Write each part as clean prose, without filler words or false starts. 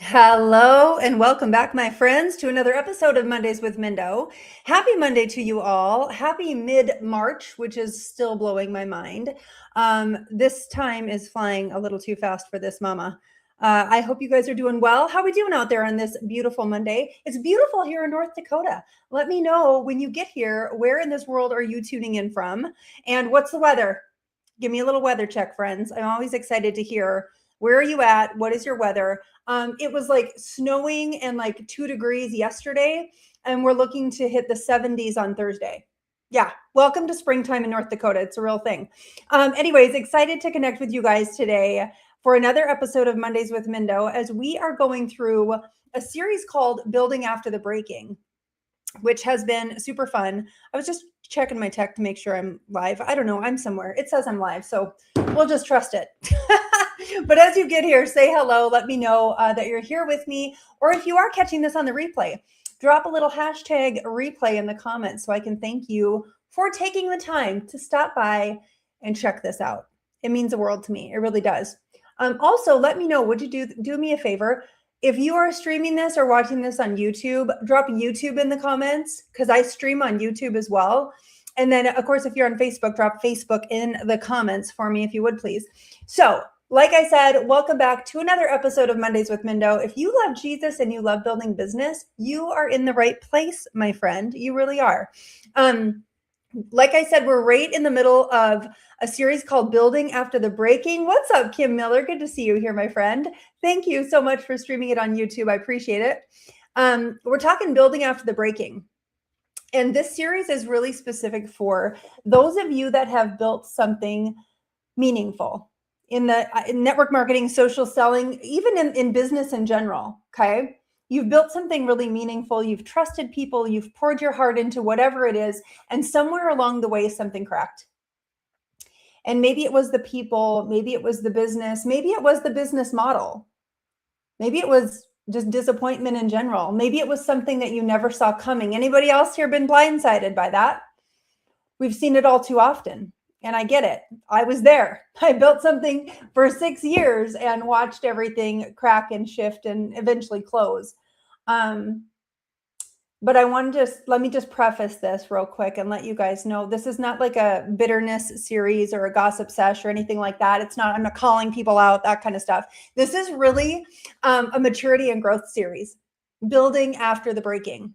Hello and welcome back, my friends, to another episode of Mondays with Mindo. Happy Monday to you all. Happy mid-March, which is still blowing my mind. This time is flying a little too fast for this mama. I hope you guys are doing well. How are we doing out there on this beautiful Monday? It's beautiful here in North Dakota. Let me know when you get here, where in this world are you tuning in from? And what's the weather? Give me a little weather check, friends. I'm always excited to hear where are you at? What is your weather? It was like snowing and like 2 degrees yesterday, and we're looking to hit the 70s on Thursday. Yeah, welcome to springtime in North Dakota. It's a real thing. Anyways, excited to connect with you guys today for another episode of Mondays with Mindo as we are going through a series called Building After the Breaking, which has been super fun. I was just checking my tech to make sure I'm live. I don't know, I'm somewhere. It says I'm live, so we'll just trust it. But as you get here, say hello. Let me know that you're here with me. Or if you are catching this on the replay, drop a little hashtag replay in the comments so I can thank you for taking the time to stop by and check this out. It means the world to me. It really does. Also, let me know, would you do me a favor? If you are streaming this or watching this on YouTube, drop YouTube in the comments because I stream on YouTube as well. And then, of course, if you're on Facebook, drop Facebook in the comments for me, if you would, please. So, like I said, welcome back to another episode of Mondays with Mindo. If you love Jesus and you love building business, you are in the right place, my friend. You really are. Like I said, we're right in the middle of a series called Building After the Breaking. What's up, Kim Miller? Good to see you here, my friend. Thank you so much for streaming it on YouTube. I appreciate it. We're talking Building After the Breaking. And this series is really specific for those of you that have built something meaningful in the in network marketing, social selling, even in business in general. Okay. You've built something really meaningful. You've trusted people. You've poured your heart into whatever it is. And somewhere along the way, something cracked. And maybe it was the people, maybe it was the business, maybe it was the business model. Maybe it was just disappointment in general. Maybe it was something that you never saw coming. Anybody else here been blindsided by that? We've seen it all too often. And I get it. I was there. I built something for 6 years and watched everything crack and shift and eventually close. But let me just preface this real quick and let you guys know this is not like a bitterness series or a gossip sesh or anything like that. It's not, I'm not calling people out, that kind of stuff. This is really a maturity and growth series, building after the breaking.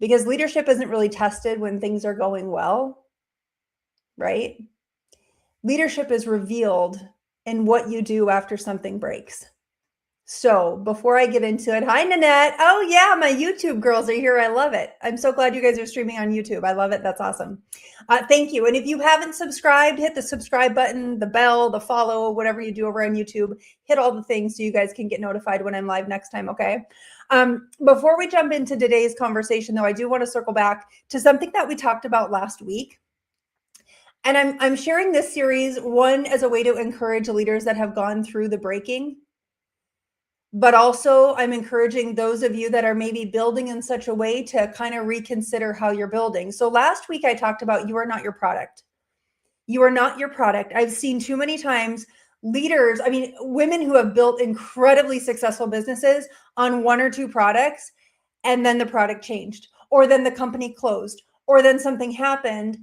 Because leadership isn't really tested when things are going well, right? Leadership is revealed in what you do after something breaks. So before I get into it, hi, Nanette. Oh, yeah, my YouTube girls are here. I love it. I'm so glad you guys are streaming on YouTube. I love it. That's awesome. Thank you. And if you haven't subscribed, hit the subscribe button, the bell, the follow, whatever you do over on YouTube. Hit all the things so you guys can get notified when I'm live next time, okay? Before we jump into today's conversation, though, I do want to circle back to something that we talked about last week. And I'm sharing this series, one, as a way to encourage leaders that have gone through the breaking, but also I'm encouraging those of you that are maybe building in such a way to kind of reconsider how you're building. So last week I talked about you are not your product. You are not your product. I've seen too many times leaders, women who have built incredibly successful businesses on one or two products, and then the product changed, or then the company closed, or then something happened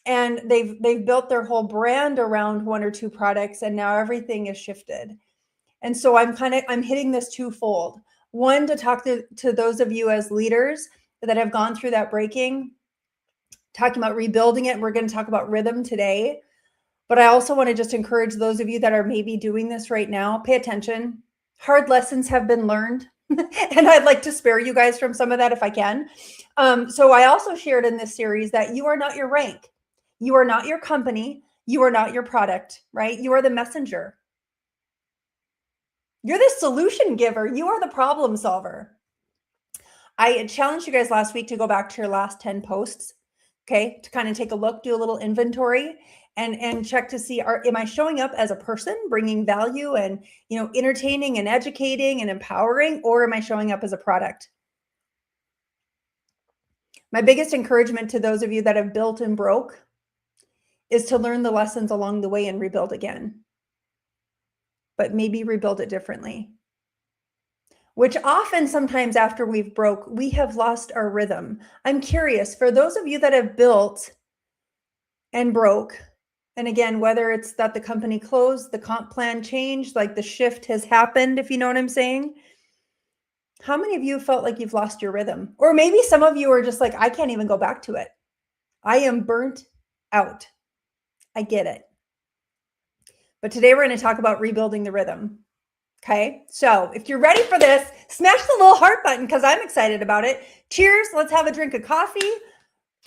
and they've built their whole brand around one or two products, and now everything is shifted. And so I'm hitting this twofold. One, to talk to those of you as leaders that have gone through that breaking, talking about rebuilding it. We're going to talk about rhythm today. But I also want to just encourage those of you that are maybe doing this right now, pay attention. Hard lessons have been learned. And I'd like to spare you guys from some of that if I can. So I also shared in this series that you are not your rank. You are not your company. You are not your product, right? You are the messenger. You're the solution giver. You are the problem solver. I challenged you guys last week to go back to your last 10 posts, okay, to kind of take a look, do a little inventory and check to see, am I showing up as a person bringing value and, entertaining and educating and empowering, or am I showing up as a product? My biggest encouragement to those of you that have built and broke is to learn the lessons along the way and rebuild again. but maybe rebuild it differently. Which often, sometimes after we've broke, we have lost our rhythm. I'm curious, for those of you that have built and broke, and again, whether it's that the company closed, the comp plan changed, like the shift has happened, if you know what I'm saying, how many of you felt like you've lost your rhythm? Or maybe some of you are just like, I can't even go back to it. I am burnt out. I get it. But today we're going to talk about rebuilding the rhythm. Okay, so if you're ready for this, smash the little heart button because I'm excited about it. Cheers. Let's have a drink of coffee.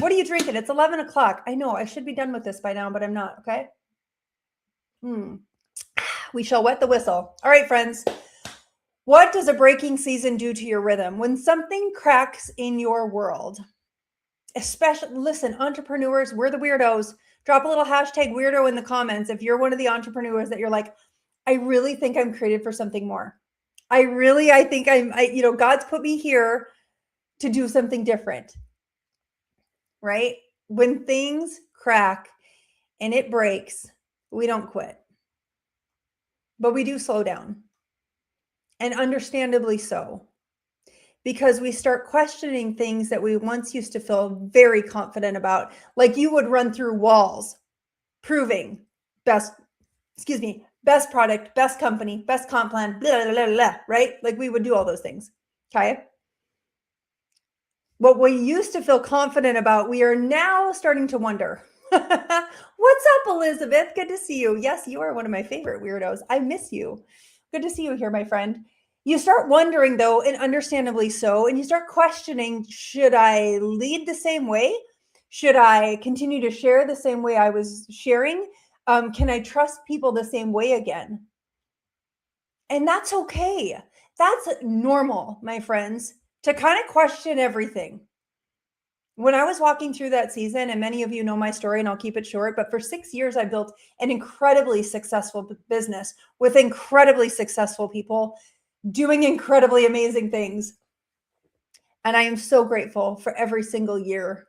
What are you drinking? It's 11 o'clock. I know I should be done with this by now, but I'm not. Okay. We shall wet the whistle. All right, friends. What does a breaking season do to your rhythm? When something cracks in your world, especially, listen, entrepreneurs, we're the weirdos. Drop a little hashtag weirdo in the comments if you're one of the entrepreneurs that you're like, I really think I'm created for something more. I think God's put me here to do something different, right? When things crack and it breaks, we don't quit, but we do slow down, and understandably so, because we start questioning things that we once used to feel very confident about, like you would run through walls, proving best product, best company, best comp plan, blah, blah, blah, blah, right? Like we would do all those things. Okay. What we used to feel confident about, we are now starting to wonder. What's up, Elizabeth? Good to see you. Yes, you are one of my favorite weirdos. I miss you. Good to see you here, my friend. You start wondering, though, and understandably so, and you start questioning, should I lead the same way? Should I continue to share the same way I was sharing? Can I trust people the same way again? And that's okay. That's normal, my friends, to kind of question everything. When I was walking through that season, and many of you know my story and I'll keep it short, but for 6 years, I built an incredibly successful business with incredibly successful people doing incredibly amazing things. And I am so grateful for every single year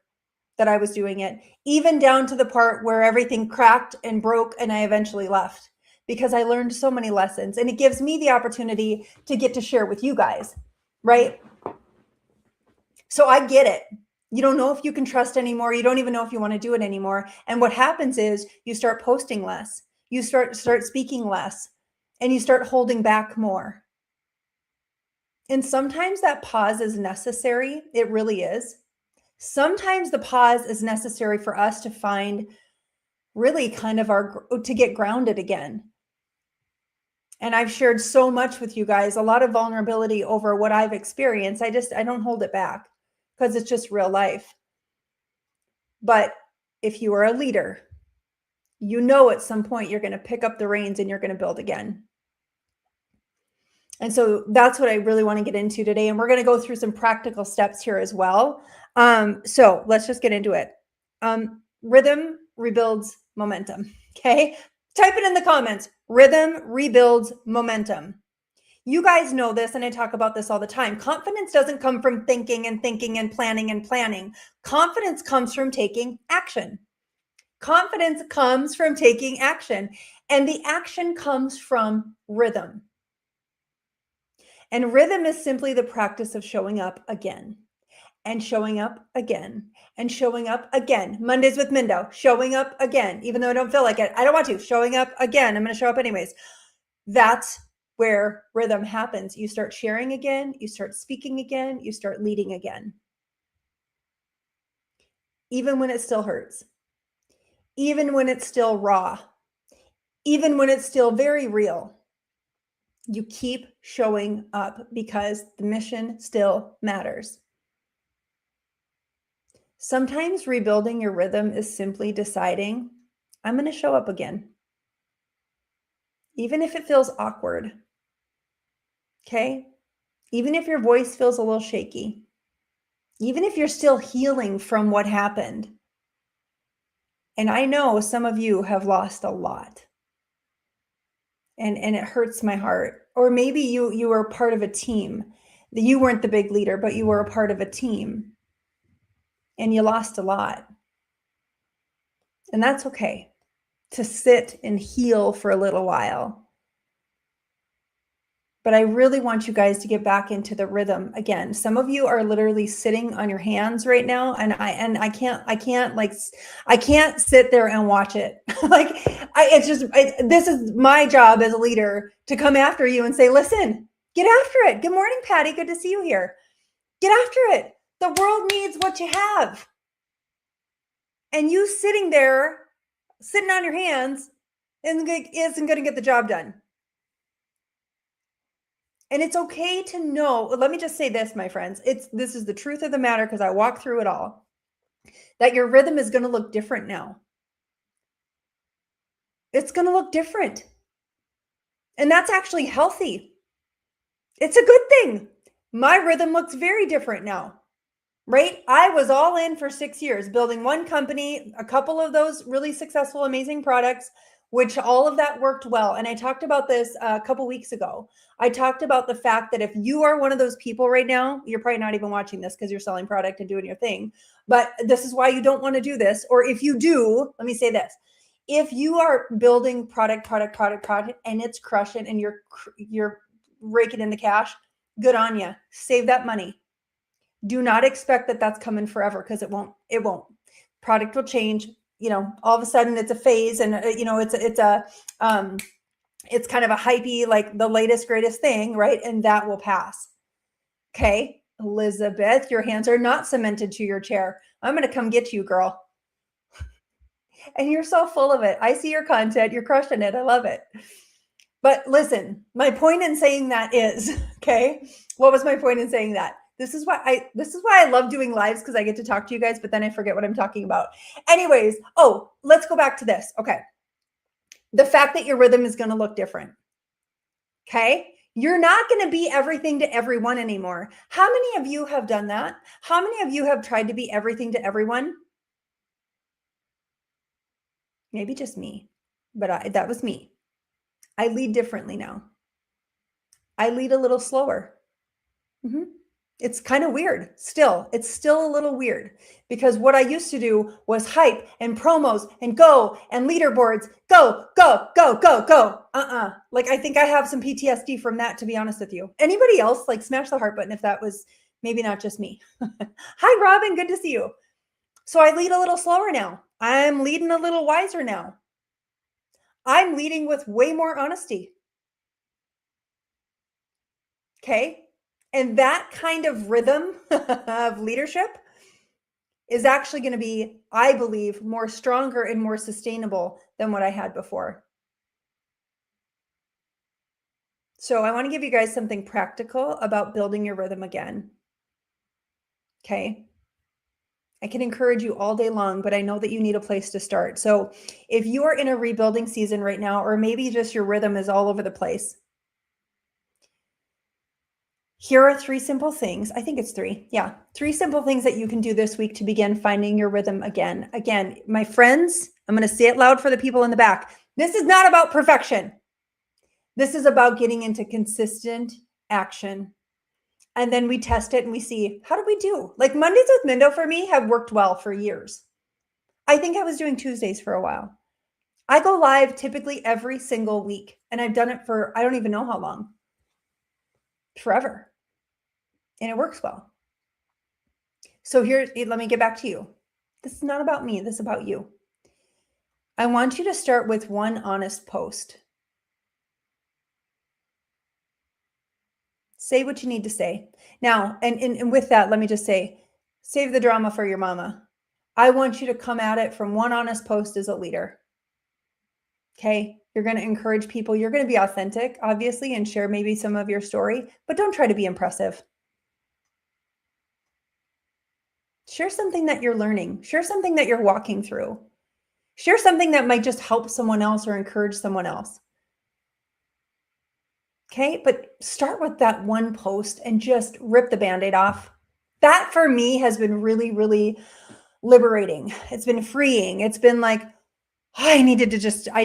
that I was doing it, even down to the part where everything cracked and broke and I eventually left, because I learned so many lessons, and it gives me the opportunity to get to share with you guys, right? So I get it. You don't know if you can trust anymore. You don't even know if you want to do it anymore. And what happens is you start posting less, you start speaking less, and you start holding back more. And sometimes that pause is necessary. It really is. Sometimes the pause is necessary for us to find really kind of to get grounded again. And I've shared so much with you guys, a lot of vulnerability over what I've experienced. I don't hold it back because it's just real life. But if you are a leader, you know at some point you're going to pick up the reins and you're going to build again. And so that's what I really want to get into today. And we're going to go through some practical steps here as well. So let's just get into it. Rhythm rebuilds momentum. Okay. Type it in the comments. Rhythm rebuilds momentum. You guys know this, and I talk about this all the time. Confidence doesn't come from thinking and thinking and planning and planning. Confidence comes from taking action. Confidence comes from taking action, and the action comes from rhythm. And rhythm is simply the practice of showing up again and showing up again and showing up again. Mondays with Mindo, showing up again, even though I don't feel like it. I don't want to. Showing up again. I'm going to show up anyways. That's where rhythm happens. You start sharing again, you start speaking again, you start leading again. Even when it still hurts, even when it's still raw, even when it's still very real, you keep showing up because the mission still matters. Sometimes rebuilding your rhythm is simply deciding, I'm going to show up again, even if it feels awkward. Okay? Even if your voice feels a little shaky, even if you're still healing from what happened. And I know some of you have lost a lot. And it hurts my heart. Or maybe you were part of a team. You weren't the big leader, but you were a part of a team. And you lost a lot. And that's okay. To sit and heal for a little while. But I really want you guys to get back into the rhythm again. Some of you are literally sitting on your hands right now, and I can't sit there and watch it. This is my job as a leader to come after you and say, listen, get after it. Good morning, Patty. Good to see you here. Get after it. The world needs what you have. And you sitting there, sitting on your hands, isn't going to get the job done. And it's okay to know, let me just say this, my friends, this is the truth of the matter because I walk through it all, that your rhythm is going to look different now. It's going to look different. And that's actually healthy. It's a good thing. My rhythm looks very different now, right? I was all in for 6 years, building one company, a couple of those really successful, amazing products, which all of that worked well. And I talked about this a couple weeks ago. I talked about the fact that if you are one of those people right now, you're probably not even watching this because you're selling product and doing your thing, but this is why you don't want to do this. Or if you do, let me say this. If you are building product, and it's crushing and you're raking in the cash, good on you. Save that money. Do not expect that that's coming forever because it won't. Product will change. All of a sudden it's a phase, and it's kind of a hypey, like the latest greatest thing, right? And that will pass. Okay, Elizabeth, your hands are not cemented to your chair. I'm going to come get you, girl. And you're so full of it. I see your content. You're crushing it. I love it. But listen, my point in saying that is, okay, what was my point in saying that? This is why I love doing lives, because I get to talk to you guys, but then I forget what I'm talking about. Anyways, let's go back to this. Okay. The fact that your rhythm is going to look different. Okay. You're not going to be everything to everyone anymore. How many of you have done that? How many of you have tried to be everything to everyone? Maybe just me, but that was me. I lead differently now. I lead a little slower. It's kind of weird still. It's still a little weird because what I used to do was hype and promos and go and leaderboards, go. Like, I think I have some PTSD from that, to be honest with you. Anybody else, like, smash the heart button if that was maybe not just me. Hi, Robin. Good to see you. So I lead a little slower now. I'm leading a little wiser now. I'm leading with way more honesty. Okay. And that kind of rhythm of leadership is actually going to be, I believe, more stronger and more sustainable than what I had before. So I want to give you guys something practical about building your rhythm again. Okay. I can encourage you all day long, but I know that you need a place to start. So if you are in a rebuilding season right now, or maybe just your rhythm is all over the place, here are 3 simple things. I think it's 3. Yeah. 3 simple things that you can do this week to begin finding your rhythm again. Again, my friends, I'm going to say it loud for the people in the back. This is not about perfection. This is about getting into consistent action. And then we test it and we see, how do we do? Like, Mondays with Mindo for me have worked well for years. I think I was doing Tuesdays for a while. I go live typically every single week, and I've done it for, I don't even know how long. Forever. And it works well. So let me get back to you. This is not about me. This is about you. I want you to start with one honest post. Say what you need to say. Now, and with that, let me just say, save the drama for your mama. I want you to come at it from one honest post as a leader. Okay. You're going to encourage people. You're going to be authentic, obviously, and share maybe some of your story, but don't try to be impressive. Share something that you're learning. Share something that you're walking through. Share something that might just help someone else or encourage someone else. Okay, but start with that one post and just rip the Band-Aid off. That for me has been really, really liberating. It's been freeing. It's been like, I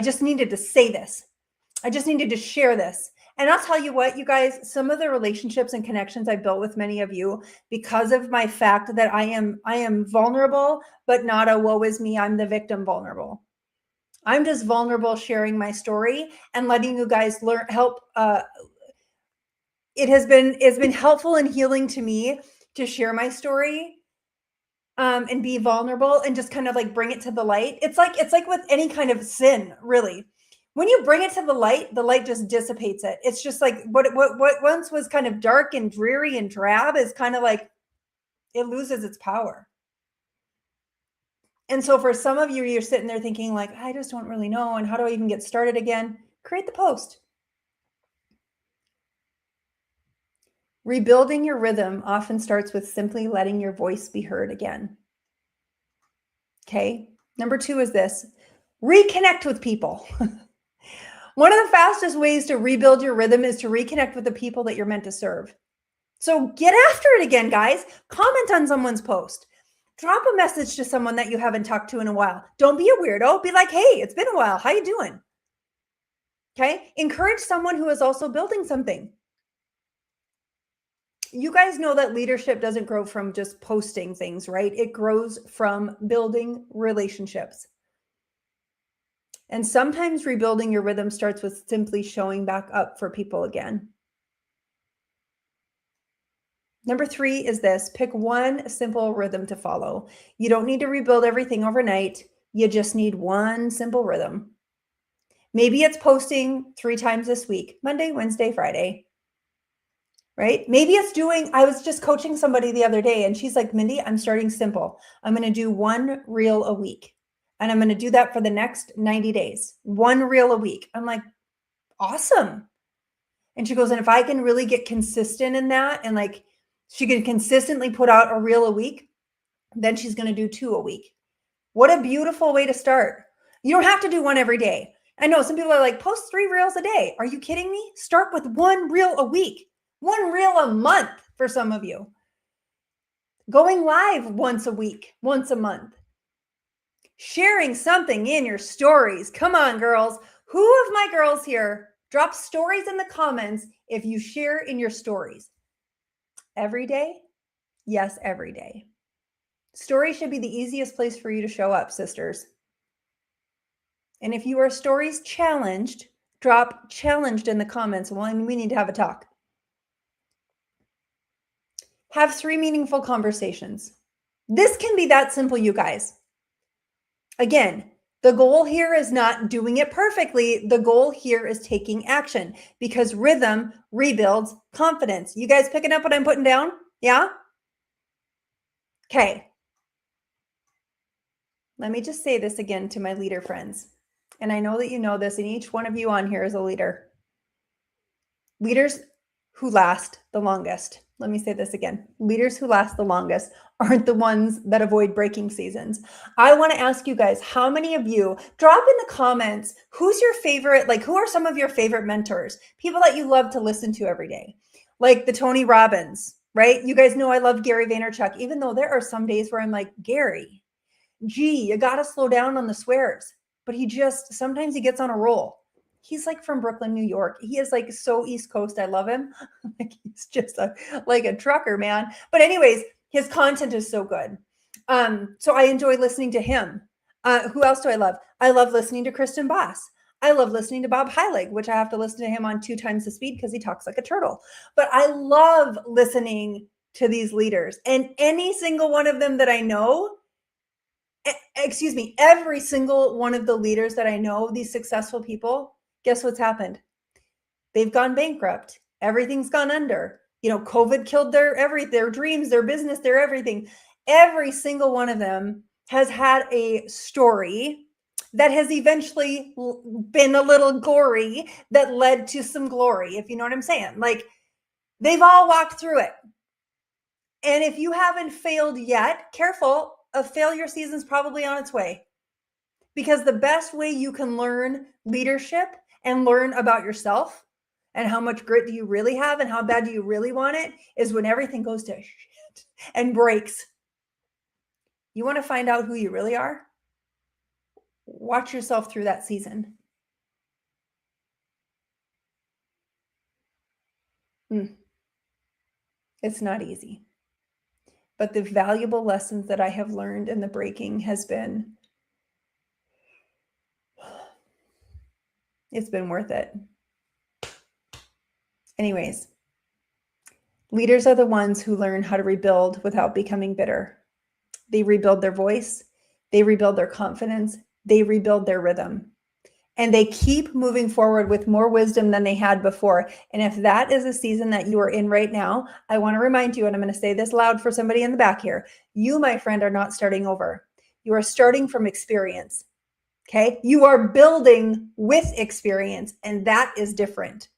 just needed to say this. I just needed to share this. And I'll tell you what, you guys, some of the relationships and connections I built with many of you, because of my fact that I am vulnerable, but not a woe is me, I'm the victim vulnerable. I'm just vulnerable, sharing my story and letting you guys help it's been helpful and healing to me to share my story and be vulnerable and just kind of like bring it to the light. It's like with any kind of sin, really. When you bring it to the light just dissipates it. It's just like what once was kind of dark and dreary and drab is kind of like it loses its power. And so for some of you, you're sitting there thinking like, I just don't really know. And how do I even get started again? Create the post. Rebuilding your rhythm often starts with simply letting your voice be heard again. Okay. Number 2 is this: reconnect with people. One of the fastest ways to rebuild your rhythm is to reconnect with the people that you're meant to serve. So get after it again, guys. Comment on someone's post. Drop a message to someone that you haven't talked to in a while. Don't be a weirdo. Be like, hey, it's been a while. How you doing? Okay. Encourage someone who is also building something. You guys know that leadership doesn't grow from just posting things, right? It grows from building relationships. And sometimes rebuilding your rhythm starts with simply showing back up for people again. Number 3 is this: pick one simple rhythm to follow. You don't need to rebuild everything overnight. You just need one simple rhythm. Maybe it's posting 3 times this week: Monday, Wednesday, Friday. Right? Maybe it's doing, I was just coaching somebody the other day and she's like, Mindy, I'm starting simple. I'm going to do 1 reel a week. And I'm going to do that for the next 90 days. 1 reel a week. I'm like, awesome. And she goes, and if I can really get consistent in that, and like she can consistently put out a reel a week, then she's going to do 2 a week. What a beautiful way to start. You don't have to do 1 every day. I know some people are like, post 3 reels a day. Are you kidding me? Start with 1 reel a week. 1 reel a month for some of you. Going live once a week, once a month. Sharing something in your stories. Come on, girls. Who of my girls here, drop stories in the comments if you share in your stories? Every day? Yes, every day. Stories should be the easiest place for you to show up, sisters. And if you are stories challenged, drop challenged in the comments. Well, we need to have a talk. Have 3 meaningful conversations. This can be that simple, you guys. Again, the goal here is not doing it perfectly. The goal here is taking action, because rhythm rebuilds confidence. You guys picking up what I'm putting down? Yeah? Okay. Let me just say this again to my leader friends. And I know that you know this, and each one of you on here is a leader. Leaders who last the longest. Let me say this again. Leaders who last the longest aren't the ones that avoid breaking seasons. I want to ask you guys, how many of you, drop in the comments, who's your favorite, like who are some of your favorite mentors? People that you love to listen to every day. Like the Tony Robbins, right? You guys know I love Gary Vaynerchuk, even though there are some days where I'm like, Gary, gee, you got to slow down on the swears. But sometimes he gets on a roll. He's like from Brooklyn, New York. He is like so East Coast. I love him. Like he's just like a trucker, man. But anyways, his content is so good. So I enjoy listening to him. Who else do I love? I love listening to Kristen Bass. I love listening to Bob Heilig, which I have to listen to him on 2 times the speed because he talks like a turtle. But I love listening to these leaders, and any single one of them that I know, every single one of the leaders that I know, these successful people, guess what's happened? They've gone bankrupt. Everything's gone under. COVID killed their dreams, their business, their everything. Every single one of them has had a story that has eventually been a little gory that led to some glory, if you know what I'm saying. Like, they've all walked through it. And if you haven't failed yet, careful, a failure season's probably on its way. Because the best way you can learn leadership and learn about yourself and how much grit do you really have and how bad do you really want it is when everything goes to shit and breaks. You want to find out who you really are? Watch yourself through that season. It's not easy. But the valuable lessons that I have learned in the breaking it's been worth it. Anyways, Leaders are the ones who learn how to rebuild without becoming bitter. They rebuild their voice, they rebuild their confidence, they rebuild their rhythm. And they keep moving forward with more wisdom than they had before. And if that is a season that you are in right now, I want to remind you, and I'm going to say this loud for somebody in the back here. You, my friend, are not starting over. You are starting from experience. Okay. You are building with experience, and that is different.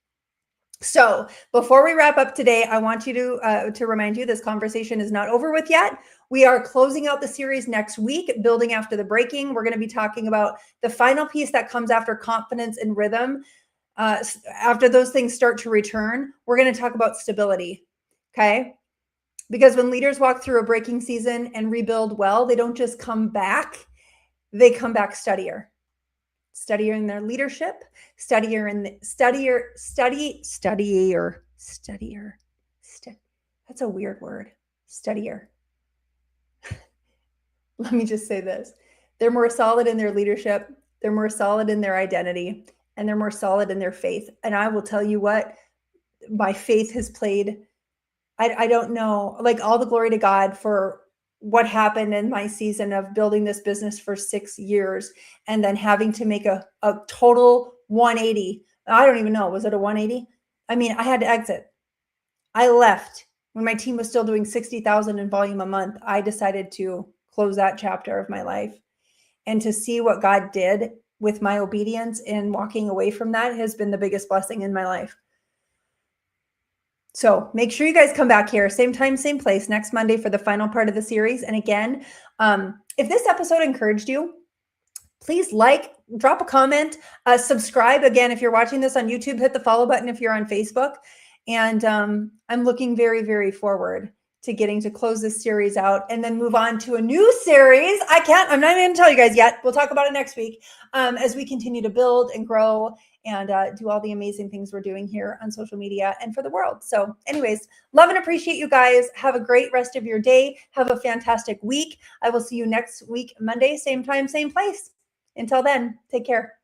So before we wrap up today, I want you to remind you this conversation is not over with yet. We are closing out the series next week, Building After the Breaking. We're going to be talking about the final piece that comes after confidence and rhythm. After those things start to return, we're going to talk about stability. Okay. Because when leaders walk through a breaking season and rebuild well, they don't just come back, they come back steadier in their leadership, steadier. That's a weird word. Steadier. Let me just say this. They're more solid in their leadership. They're more solid in their identity, and they're more solid in their faith. And I will tell you what, my faith has played, I don't know, like, all the glory to God for what happened in my season of building this business for 6 years and then having to make a total 180. I don't even know. Was it a 180? I mean, I had to exit. I left when my team was still doing 60,000 in volume a month. I decided to close that chapter of my life, and to see what God did with my obedience and walking away from that has been the biggest blessing in my life. So make sure you guys come back here, same time, same place, next Monday for the final part of the series. And again, if this episode encouraged you, please drop a comment, subscribe. Again, if you're watching this on YouTube, hit the follow button if you're on Facebook. And I'm looking very, very forward to getting to close this series out and then move on to a new series. I'm not even going to tell you guys yet. We'll talk about it next week as we continue to build and grow and do all the amazing things we're doing here on social media and for the world. So anyways, love and appreciate you guys. Have a great rest of your day. Have a fantastic week. I will see you next week, Monday, same time, same place. Until then, take care.